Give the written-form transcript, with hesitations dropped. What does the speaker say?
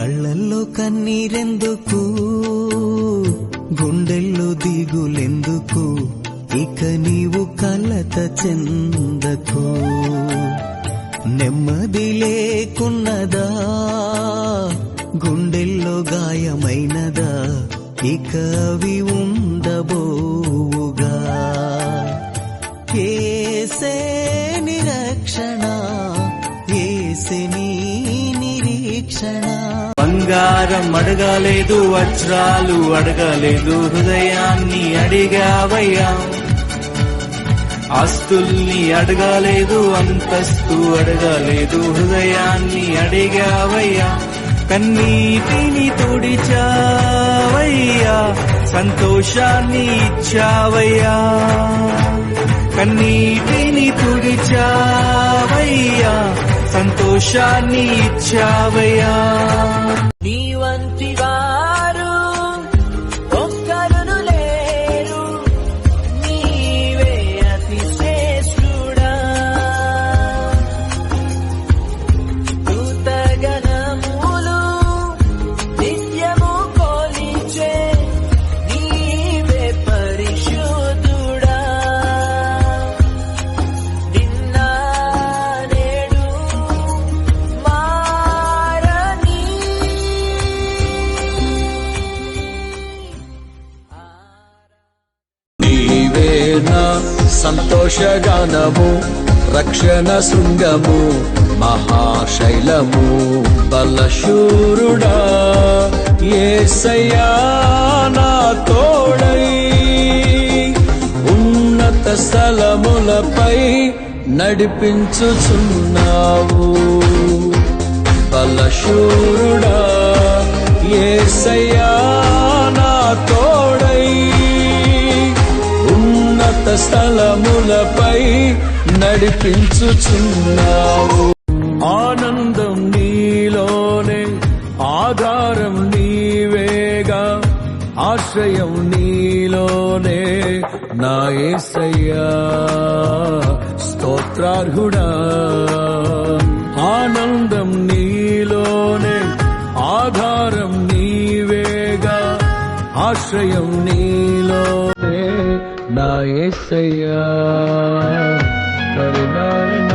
కళ్ళల్లో కన్నీరెందుకు, గుండెల్లో దిగులెందుకు, ఇక నీవు కలత చెందకు. నెమ్మది లేకున్నదా, గుండెల్లో గాయమైనదా, ఇక అవి ఉండబోవుగా. ఏసే నిరక్షణ, ఏసే నీ నిరీక్షణ. బంగారం అడగలేదు, వజ్రాలు అడగలేదు, హృదయాన్ని అడిగావయ్యా. ఆస్తుల్ని అడగలేదు, అంతస్తు అడగలేదు, హృదయాన్ని అడిగావయ్యా. కన్నీటిని తుడిచావయ్యా, సంతోషాన్ని ఇచ్చావయ్యా. కన్నీటిని తుడిచావయ్యా, సంతోషాన్ని ఇచ్చావయ్యా. నీ వంటి వారు ఒక్కరును లేరు, నీవే అతి శ్రేష్ఠుడా. దూతగణములు నిత్యము కొలిచే నీవే పరిశుద్ధుడా. నిన్న నేడు మారని నీవే నా సంతోషగానము, రక్షణ శృంగము, మహాశైలము, బలశూరుడా. యేసయ్యా నా తోడై ఉన్నత స్థలములపై నడిపించుచున్నావు. బలశూరుడా, యేసయ్యా నా తోడై ఉన్నత స్థలములపై నడిపించుచున్నావు. ఆనందం నీలోనే, ఆధారం నీవేగా, ఆశ్రయం నీలోనే నా యేసయ్యా. స్తోత్రార్హుడా, ఆనందం నీలోనే, ఆధారం నీవేగా, ఆశ్రయం నీలోనే నా యేసయ్యా. కరుణారణ